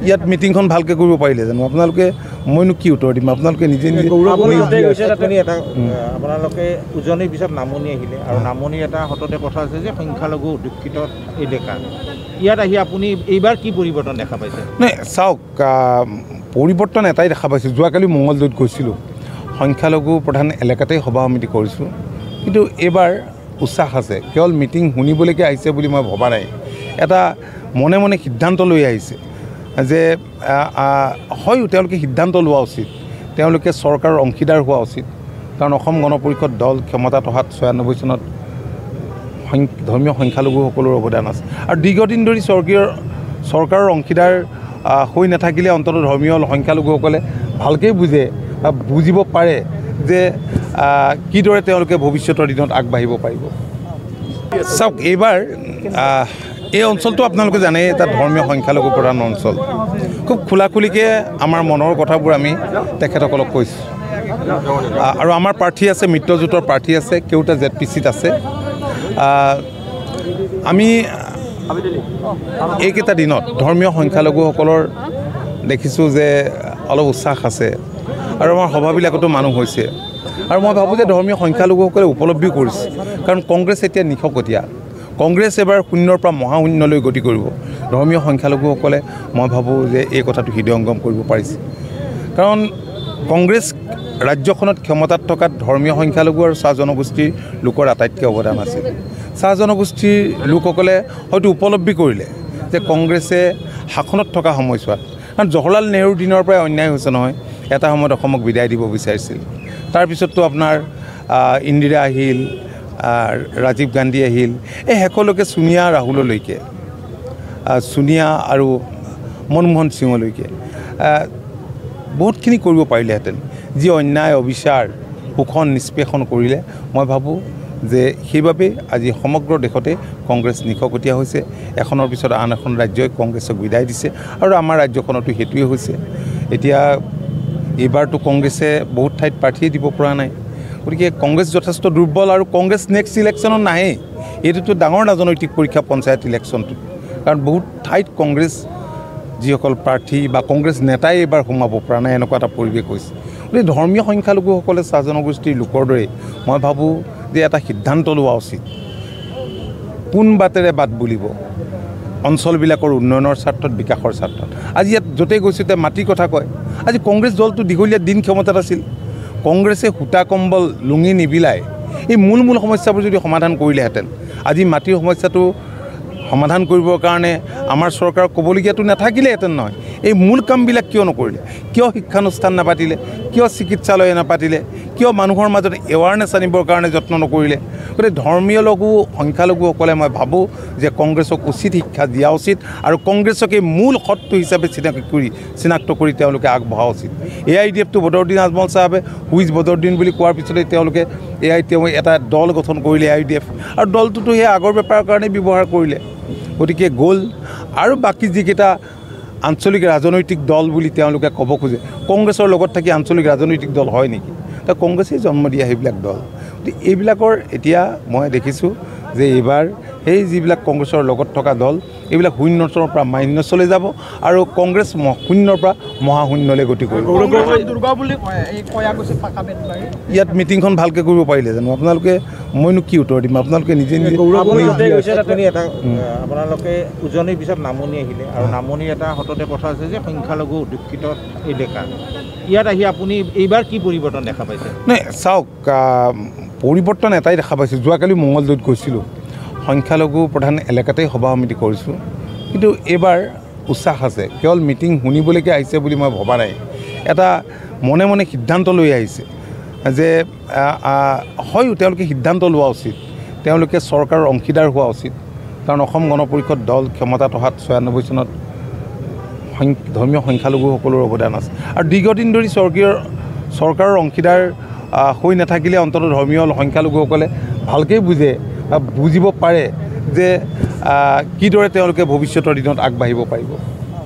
ইয়াত মিটিংখন ভালকে কৰিব পাৰিলে জানো আপোনালোকে মইনো কি উত্তৰ দিম আপোনালোকে নিজে নিজে আপোনালোকে উজনিৰ পিছত নামনি আহিলে আৰু নামনিৰ এটা হততে কথা আছে যে সংখ্যালঘু অধ্যুষিত এলেকা ইয়াত আহি আপুনি এইবাৰ কি পৰিৱৰ্তন দেখা পাইছে নাই চাওক পৰিৱৰ্তন এটাই দেখা পাইছোঁ যোৱাকালি মঙ্গলদৈত গৈছিলোঁ সংখ্যালঘু প্ৰধান এলেকাতেই সভা সমিতি কৰিছোঁ কিন্তু এইবাৰ উৎসাহ আছে কেৱল মিটিং শুনিবলৈকে আহিছে বুলি মই ভবা নাই এটা মনে মনে সিদ্ধান্ত লৈ আহিছে যে হয়তো তেওঁলোকে সিদ্ধান্ত লোৱা উচিত তেওঁলোকে চৰকাৰৰ অংশীদাৰ হোৱা উচিত কাৰণ অসম গণ পৰিষদ দল ক্ষমতাত অহাত ৯৬ চনত ধৰ্মীয় সংখ্যালঘুসকলৰ অৱদান আছে আৰু দীৰ্ঘদিন ধৰি চৰকাৰৰ অংশীদাৰ হৈ নাথাকিলে অন্ততঃ ধৰ্মীয় সংখ্যালঘুসকলে ভালকৈ বুজিব পাৰে যে কিদৰে তেওঁলোকে ভৱিষ্যতৰ দিনত আগবাঢ়িব পাৰিব চাওক এইবাৰ এই অঞ্চলটো আপোনালোকে জানে এটা ধৰ্মীয় সংখ্যালঘু প্ৰধান অঞ্চল খুব খোলাখুলিকৈ আমাৰ মনৰ কথাবোৰ আমি তেখেতসকলক কৈছোঁ আৰু আমাৰ প্ৰাৰ্থী আছে মিত্ৰজোঁটৰ প্ৰাৰ্থী আছে কেউটা ZPCত আছে আমি এইকেইটা দিনত ধৰ্মীয় সংখ্যালঘুসকলৰ দেখিছোঁ যে অলপ উৎসাহ আছে আৰু আমাৰ সভাবিলাকতো মানুহ হৈছে আৰু মই ভাবোঁ যে ধৰ্মীয় সংখ্যালঘুসকলে উপলব্ধি কৰিছে কাৰণ কংগ্ৰেছ এতিয়া নিশকতীয়া কংগ্ৰেছ এবাৰ শূন্যৰ পৰা মহাশূন্যলৈ গতি কৰিব ধৰ্মীয় সংখ্যালঘুসকলে মই ভাবোঁ যে এই কথাটো হৃদয়ংগম কৰিব পাৰিছে কাৰণ কংগ্ৰেছ ৰাজ্যখনত ক্ষমতাত থকা ধৰ্মীয় সংখ্যালঘু আৰু চাহ জনগোষ্ঠীৰ লোকৰ আটাইতকৈ অৱদান আছিল চাহ জনগোষ্ঠীৰ লোকসকলে হয়তো উপলব্ধি কৰিলে যে কংগ্ৰেছে শাসনত থকা সময়ছোৱাত কাৰণ জৱাহৰলাল নেহৰুৰ দিনৰ পৰাই অন্যায় হৈছে নহয় এটা সময়ত অসমক বিদায় দিব বিচাৰিছিল তাৰপিছততো আপোনাৰ ইন্দিৰা আহিল ৰাজীৱ গান্ধী আহিল এই শেষলৈকে ছোনিয়া ৰাহুললৈকে ছোনিয়া আৰু মনমোহন সিঙলৈকে বহুতখিনি কৰিব পাৰিলেহেঁতেন যি অন্যায় অবিচাৰ শোষণ নিষ্পেষণ কৰিলে মই ভাবোঁ যে সেইবাবে আজি সমগ্ৰ দেশতে কংগ্ৰেছ নিশকতীয়া হৈছে এখনৰ পিছত আন এখন ৰাজ্যই কংগ্ৰেছক বিদায় দিছে আৰু আমাৰ ৰাজ্যখনতো সেইটোৱে হৈছে এতিয়া এইবাৰতো কংগ্ৰেছে বহুত ঠাইত প্ৰাৰ্থীয়ে দিব পৰা নাই গতিকে কংগ্ৰেছ যথেষ্ট দুৰ্বল আৰু কংগ্ৰেছ নেক্সট ইলেকশ্যনত নাহে এইটোতো ডাঙৰ ৰাজনৈতিক পৰীক্ষা পঞ্চায়ত ইলেকশ্যনটোত কাৰণ বহুত ঠাইত কংগ্ৰেছ যিসকল প্ৰাৰ্থী বা কংগ্ৰেছ নেতাই এইবাৰ সোমাব পৰা নাই এনেকুৱা এটা পৰিৱেশ হৈছে গতিকে ধৰ্মীয় সংখ্যালঘুসকলে চাহ জনগোষ্ঠীৰ লোকৰ দৰে মই ভাবোঁ যে এটা সিদ্ধান্ত লোৱা উচিত কোন বাটেৰে বাট বুলিব অঞ্চলবিলাকৰ উন্নয়নৰ স্বাৰ্থত বিকাশৰ স্বাৰ্থত আজি ইয়াত য'তেই গৈছোঁ তে মাটিৰ কথা কয় আজি কংগ্ৰেছ দলটো দীঘলীয়া দিন ক্ষমতাত আছিল কংগ্ৰেছে সূতা কম্বল লুঙি নিবিলাই এই মূল সমস্যাবোৰ যদি সমাধান কৰিলেহেঁতেন আজি মাটিৰ সমস্যাটো সমাধান কৰিবৰ কাৰণে আমাৰ চৰকাৰক ক'বলগীয়াটো নাথাকিলেহেঁতেন নহয় এই মূল কামবিলাক কিয় নকৰিলে কিয় শিক্ষানুষ্ঠান নাপাতিলে কিয় চিকিৎসালয় নাপাতিলে কিয় মানুহৰ মাজত এৱাৰনেছ আনিবৰ কাৰণে যত্ন নকৰিলে গতিকে ধৰ্মীয় সংখ্যালঘুসকলে মই ভাবোঁ যে কংগ্ৰেছক উচিত শিক্ষা দিয়া উচিত আৰু কংগ্ৰেছক এই মূল শত্ৰু হিচাপে চিনাক্ত কৰি তেওঁলোকে আগবঢ়া উচিত AIDFটো বদৰুদ্দিন আজমল চাহাবে হুইজ বদৰুদ্দিন বুলি কোৱাৰ পিছতে তেওঁলোকে তেওঁ এটা দল গঠন কৰিলে AIDF আৰু দলটোতো সেই আগৰ বেপাৰৰ কাৰণে ব্যৱহাৰ কৰিলে গতিকে গ'ল আৰু বাকী যিকেইটা আঞ্চলিক ৰাজনৈতিক দল বুলি তেওঁলোকে ক'ব খোজে কংগ্ৰেছৰ লগত থাকি আঞ্চলিক ৰাজনৈতিক দল হয় নেকি তা কংগ্ৰেছেই জন্ম দিয়া সেইবিলাক দল গতিকে এইবিলাকৰ এতিয়া মই দেখিছোঁ যে এইবাৰ সেই যিবিলাক কংগ্ৰেছৰ লগত থকা দল এইবিলাক শূন্যৰ পৰা মাইনাছলৈ যাব আৰু কংগ্ৰেছ শূন্যৰ পৰা মহাশূন্যলৈ গতি কৰিব ইয়াত মিটিংখন ভালকৈ কৰিব পাৰিলে জানো আপোনালোকে মইনো কি উত্তৰ দিম আপোনালোকে নিজে নিজে আপোনালোকে উজনিৰ পিছত নামনি আহিলে আৰু নামনিৰ এটা হততে কথা আছে যে সংখ্যালঘু অধ্যুষিত এলেকা ইয়াত আহি আপুনি এইবাৰ কি পৰিৱৰ্তন দেখা পাইছে নাই চাওক পৰিৱৰ্তন এটাই দেখা পাইছোঁ যোৱাকালি মঙ্গলদৈত গৈছিলোঁ সংখ্যালঘু প্ৰধান এলেকাতেই সভা সমিতি কৰিছোঁ কিন্তু এইবাৰ উৎসাহ আছে কেৱল মিটিং শুনিবলৈকে আহিছে বুলি মই ভবা নাই এটা মনে মনে সিদ্ধান্ত লৈ আহিছে যে হয়তো তেওঁলোকে সিদ্ধান্ত লোৱা উচিত তেওঁলোকে চৰকাৰৰ অংশীদাৰ হোৱা উচিত কাৰণ অসম গণ পৰিষদ দল ক্ষমতাত অহাত ৯৬ চনত ধৰ্মীয় সংখ্যালঘুসকলৰ অৱদান আছে আৰু দীৰ্ঘদিন ধৰি চৰকাৰৰ অংশীদাৰ হৈ নাথাকিলে অন্ততঃ ধৰ্মীয় সংখ্যালঘুসকলে ভালকৈ বুজিব পাৰে যে কিদৰে তেওঁলোকে ভৱিষ্যতৰ দিনত আগবাঢ়িব পাৰিব